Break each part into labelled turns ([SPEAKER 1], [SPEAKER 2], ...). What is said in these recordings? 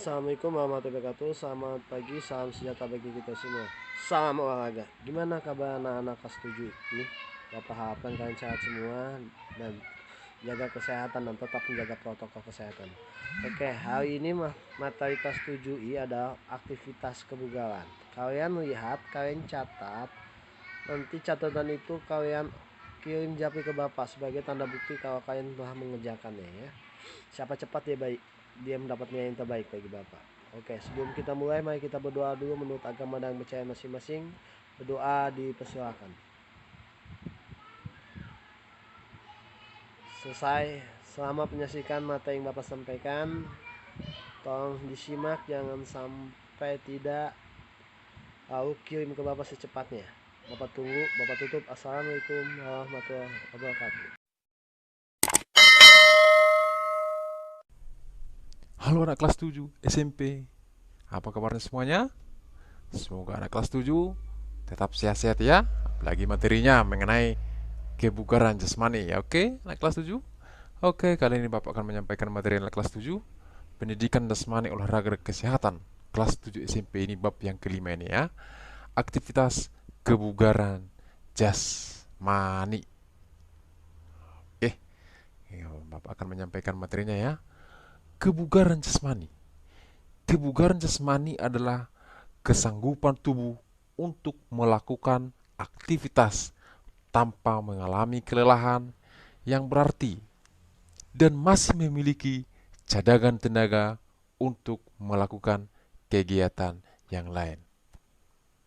[SPEAKER 1] Assalamualaikum warahmatullahi wabarakatuh. Selamat pagi, salam sejahtera bagi kita semua. Salam olahraga. Gimana kabar anak-anak kelas 7 ini? Bapak harapkan kalian sehat semua dan jaga kesehatan dan tetap menjaga protokol kesehatan. Oke, hari ini materi kelas 7I adalah aktivitas kebugaran. Kalian lihat, kalian catat. Nanti catatan itu kalian kirim japri ke Bapak sebagai tanda bukti kalau kalian telah mengerjakannya ya. Siapa cepat dia mendapat nilai yang terbaik bagi Bapak. Oke, sebelum kita mulai, mari kita berdoa dulu menurut agama dan percaya masing-masing. Berdoa dipersilakan. Selesai. Selama menyaksikan materi yang Bapak sampaikan, tolong disimak, jangan sampai tidak, lalu kirim ke Bapak secepatnya. Bapak tunggu, Bapak tutup. Assalamualaikum warahmatullahi wabarakatuh.
[SPEAKER 2] Halo anak kelas 7 SMP. Apa kabarnya semuanya? Semoga anak kelas 7 tetap sehat-sehat ya. Apalagi materinya mengenai kebugaran jasmani ya. Oke, anak kelas 7. Oke, kali ini Bapak akan menyampaikan materi anak kelas 7, pendidikan jasmani olahraga dan kesehatan. Kelas 7 SMP ini bab yang kelima ini ya. Aktivitas kebugaran jasmani. Oke, Bapak akan menyampaikan materinya ya. Kebugaran jasmani. Kebugaran jasmani adalah kesanggupan tubuh untuk melakukan aktivitas tanpa mengalami kelelahan yang berarti dan masih memiliki cadangan tenaga untuk melakukan kegiatan yang lain.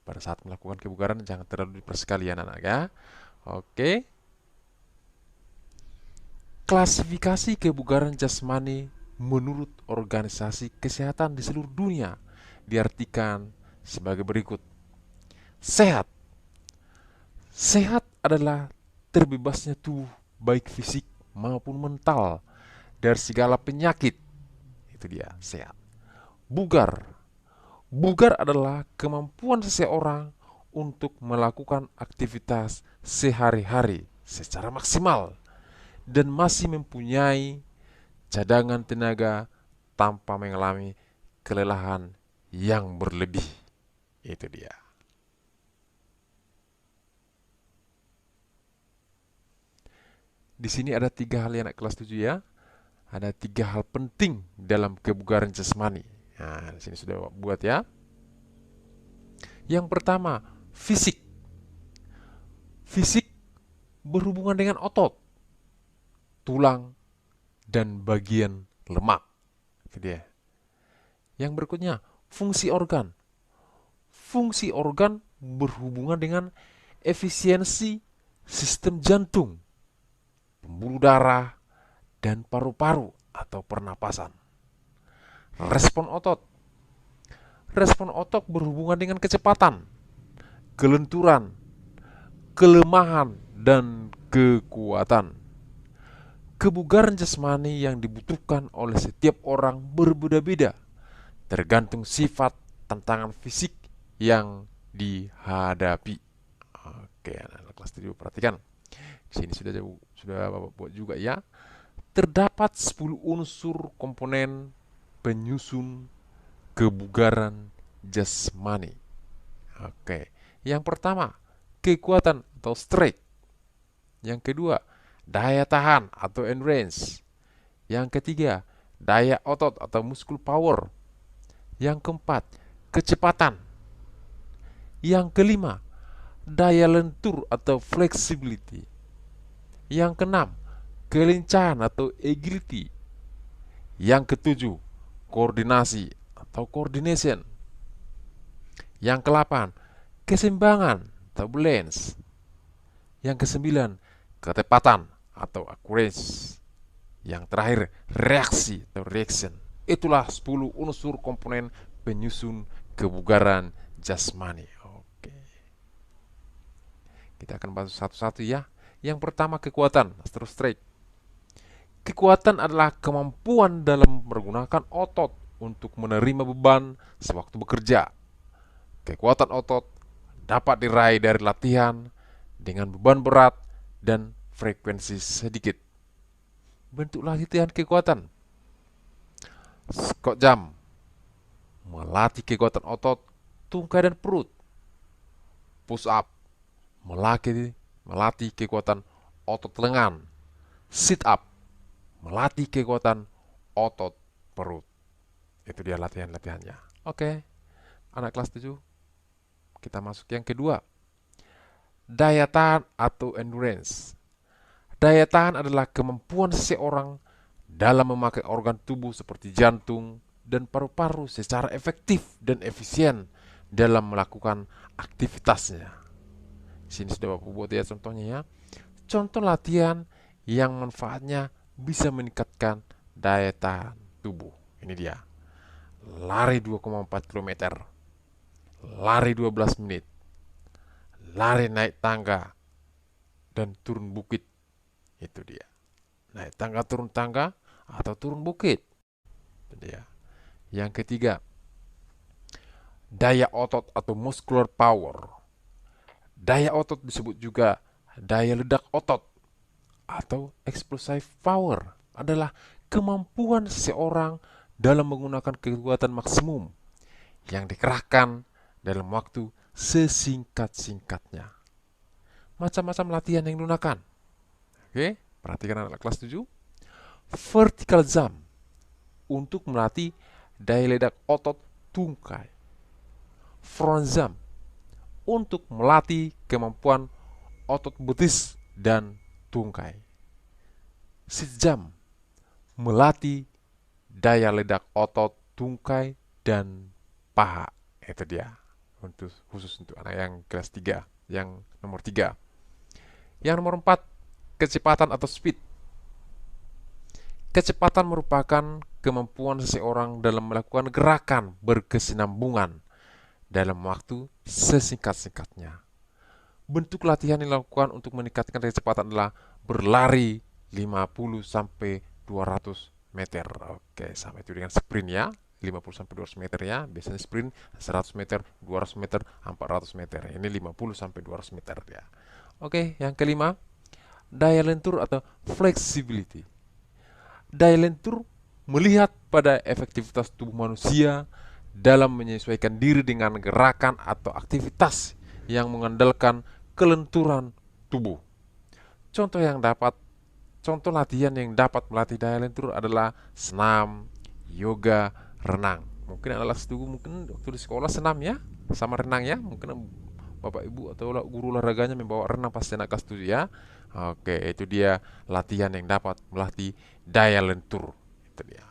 [SPEAKER 2] Pada saat melakukan kebugaran jangan terlalu dipersekalian anak ya. Oke. Klasifikasi kebugaran jasmani menurut Organisasi Kesehatan di seluruh dunia diartikan sebagai berikut. Sehat. Sehat adalah terbebasnya tubuh baik fisik maupun mental dari segala penyakit. Itu dia, sehat. Bugar. Bugar adalah kemampuan seseorang untuk melakukan aktivitas sehari-hari secara maksimal dan masih mempunyai cadangan tenaga tanpa mengalami kelelahan yang berlebih. Itu dia. Di sini ada 3 hal yang anak kelas 7 ya. Ada 3 hal penting dalam kebugaran jasmani. Nah, di sini sudah buat ya. Yang pertama, fisik. Fisik berhubungan dengan otot, tulang, dan bagian lemak. Itu dia. Yang berikutnya, fungsi organ. Fungsi organ berhubungan dengan efisiensi sistem jantung, pembuluh darah, dan paru-paru atau pernapasan. Respon otot. Respon otot berhubungan dengan kecepatan, kelenturan, kelemahan, dan kekuatan. Kebugaran jasmani yang dibutuhkan oleh setiap orang berbeda-beda, tergantung sifat tantangan fisik yang dihadapi. Oke, anak kelas 7 perhatikan. Di sini sudah Bapak buat juga ya. Terdapat 10 unsur komponen penyusun kebugaran jasmani. Oke. Yang pertama, kekuatan atau strength. Yang kedua, daya tahan atau endurance. Yang ketiga, daya otot atau muscle power. Yang keempat, kecepatan. Yang kelima, daya lentur atau flexibility. Yang keenam, kelincahan atau agility. Yang ketujuh, koordinasi atau coordination. Yang ke-8, keseimbangan atau balance. Yang ke-9, ketepatan atau accuracy. Yang terakhir, reaksi atau reaction. Itulah 10 unsur komponen penyusun kebugaran jasmani. Oke. Kita akan bahas satu-satu ya. Yang pertama, kekuatan atau strength. Kekuatan adalah kemampuan dalam menggunakan otot untuk menerima beban sewaktu bekerja. Kekuatan otot dapat diraih dari latihan dengan beban berat dan frekuensi sedikit. Bentuk latihan kekuatan: squat jump, melatih kekuatan otot, tungkai dan perut. Push up, melatih kekuatan otot lengan. Sit up, melatih kekuatan otot perut. Itu dia latihan-latihannya. Oke, anak kelas 7, kita masuk yang kedua. Daya tahan atau endurance. Daya tahan adalah kemampuan seseorang dalam memakai organ tubuh seperti jantung dan paru-paru secara efektif dan efisien dalam melakukan aktivitasnya. Sini sudah Bapak buat ya contohnya ya. Contoh latihan yang manfaatnya bisa meningkatkan daya tahan tubuh. Ini dia. Lari 2,4 km, lari 12 menit, lari naik tangga dan turun bukit. Itu dia. Naik tangga, turun tangga, atau turun bukit. Itu dia. Yang ketiga, daya otot atau muscular power. Daya otot disebut juga daya ledak otot atau explosive power, adalah kemampuan seseorang dalam menggunakan kekuatan maksimum yang dikerahkan dalam waktu sesingkat-singkatnya. Macam-macam latihan yang digunakan. Oke, perhatikan anak kelas 7. Vertical jump untuk melatih daya ledak otot tungkai. Front jump untuk melatih kemampuan otot betis dan tungkai. Sit jump melatih daya ledak otot tungkai dan paha. Itu dia. Khusus untuk anak yang kelas 3, yang nomor 3. Yang nomor 4, kecepatan atau speed. Kecepatan merupakan kemampuan seseorang dalam melakukan gerakan berkesinambungan dalam waktu sesingkat-singkatnya. Bentuk latihan yang dilakukan untuk meningkatkan kecepatan adalah berlari 50 sampai 200 meter. Oke, sama itu dengan sprint ya. 50 sampai 200 meter ya. Biasanya sprint 100 meter, 200 meter, 400 meter. Ini 50 sampai 200 meter ya. Oke, yang kelima, daya lentur atau flexibility. Daya lentur melihat pada efektivitas tubuh manusia dalam menyesuaikan diri dengan gerakan atau aktivitas yang mengandalkan kelenturan tubuh. Contoh latihan yang dapat melatih daya lentur adalah senam, yoga, renang. Mungkin adalah mungkin waktu di sekolah senam ya, sama renang ya. Mungkin Bapak Ibu atau guru olahraganya membawa renang pasti anak kelas 7 ya. Oke, itu dia latihan yang dapat melatih daya lentur. Itu dia.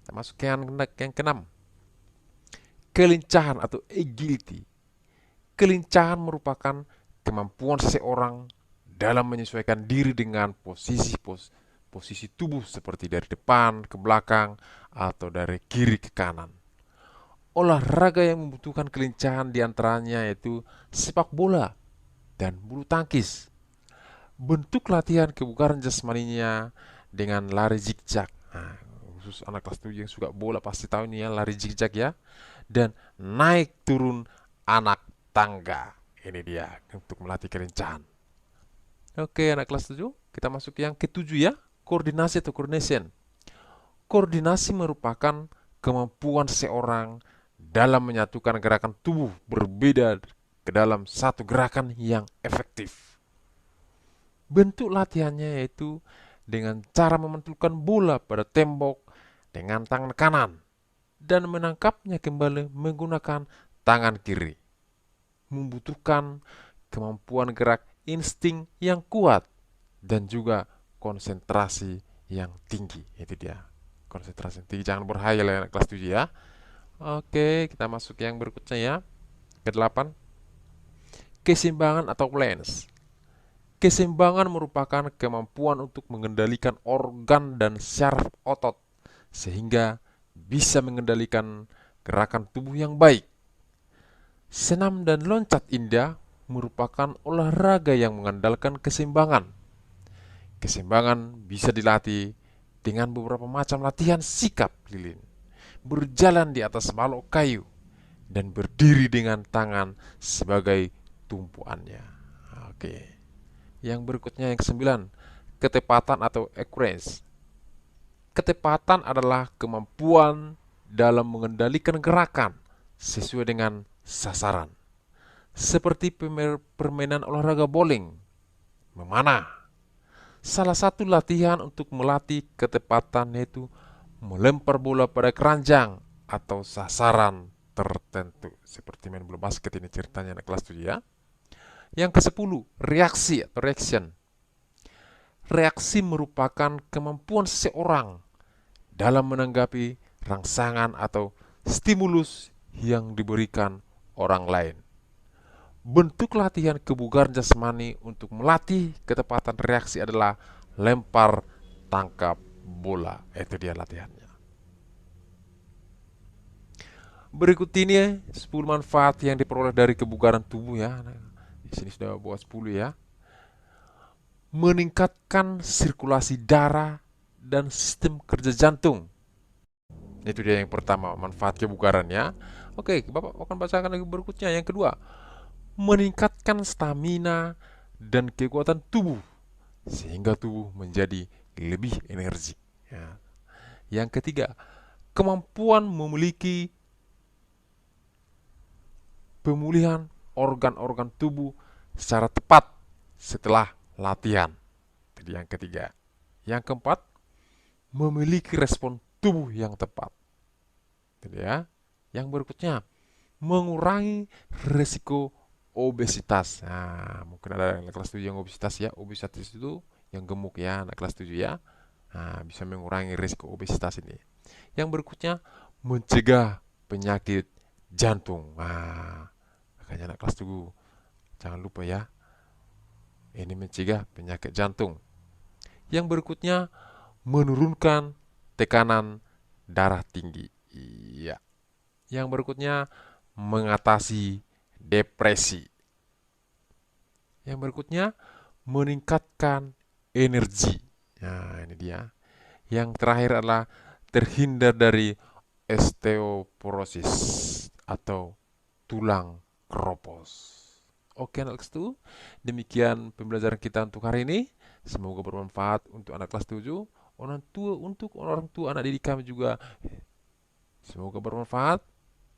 [SPEAKER 2] Kita masuk ke yang keenam. Kelincahan atau agility. Kelincahan merupakan kemampuan seseorang dalam menyesuaikan diri dengan posisi tubuh seperti dari depan ke belakang atau dari kiri ke kanan. Olahraga yang membutuhkan kelincahan diantaranya yaitu sepak bola dan bulu tangkis. Bentuk latihan kebugaran jasmaninya dengan lari zigzag. Nah, khusus anak kelas 7 yang suka bola pasti tahu ini ya, lari zigzag ya. Dan naik turun anak tangga. Ini dia untuk melatih kelincahan. Oke, anak kelas 7, kita masuk yang ketujuh ya, koordinasi atau coordination. Koordinasi merupakan kemampuan seseorang dalam menyatukan gerakan tubuh berbeda ke dalam satu gerakan yang efektif. Bentuk latihannya yaitu dengan cara memantulkan bola pada tembok dengan tangan kanan dan menangkapnya kembali menggunakan tangan kiri. Membutuhkan kemampuan gerak insting yang kuat dan juga konsentrasi yang tinggi. Itu dia, konsentrasi yang tinggi. Jangan berhayal ya kelas 7 ya. Oke, kita masuk yang berikutnya ya. Ke-8, keseimbangan atau balance. Keseimbangan merupakan kemampuan untuk mengendalikan organ dan syaraf otot sehingga bisa mengendalikan gerakan tubuh yang baik. Senam dan loncat indah merupakan olahraga yang mengandalkan keseimbangan. Keseimbangan bisa dilatih dengan beberapa macam latihan sikap lilin, berjalan di atas balok kayu, dan berdiri dengan tangan sebagai tumpuannya. Oke. Yang berikutnya yang ke-9, ketepatan atau accuracy. Ketepatan adalah kemampuan dalam mengendalikan gerakan sesuai dengan sasaran. Seperti permainan olahraga bowling, memanah. Salah satu latihan untuk melatih ketepatan yaitu melempar bola pada keranjang atau sasaran tertentu. Seperti main bola basket ini ceritanya anak kelas 7 ya. Yang ke-10, reaksi atau reaction. Reaksi merupakan kemampuan seseorang dalam menanggapi rangsangan atau stimulus yang diberikan orang lain. Bentuk latihan kebugaran jasmani untuk melatih ketepatan reaksi adalah lempar, tangkap bola. Itu dia latihannya. Berikut ini 10 manfaat yang diperoleh dari kebugaran tubuh ya. Di sini sudah buat 10 ya. Meningkatkan sirkulasi darah dan sistem kerja jantung. Itu dia yang pertama, manfaat kebugaran ya. Oke, Bapak akan bacakan lagi berikutnya. Yang kedua, meningkatkan stamina dan kekuatan tubuh sehingga tubuh menjadi lebih energik. Ya. Yang ketiga, kemampuan memiliki pemulihan organ-organ tubuh secara tepat setelah latihan. Jadi yang ketiga. Yang keempat, memiliki respon tubuh yang tepat. Jadi ya. Yang berikutnya, mengurangi risiko obesitas. Nah, mungkin ada anak kelas 7 yang obesitas ya. Obesitas itu yang gemuk ya, anak kelas 7 ya. Nah, bisa mengurangi risiko obesitas ini. Yang berikutnya, mencegah penyakit jantung. Nah, makanya anak kelas 7 jangan lupa ya. Ini mencegah penyakit jantung. Yang berikutnya, menurunkan tekanan darah tinggi. Iya. Yang berikutnya, mengatasi depresi. Yang berikutnya, meningkatkan energi. Nah, ini dia. Yang terakhir adalah terhindar dari osteoporosis atau tulang keropos. Oke anak kelas 7, demikian pembelajaran kita untuk hari ini. Semoga bermanfaat untuk anak kelas 7, untuk orang tua anak didik kami juga. Semoga bermanfaat.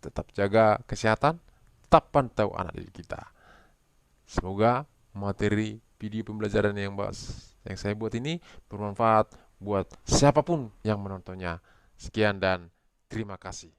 [SPEAKER 2] Tetap jaga kesehatan, tetap pantau anak didik kita. Semoga materi video pembelajaran yang saya buat ini bermanfaat buat siapapun yang menontonnya. Sekian dan terima kasih.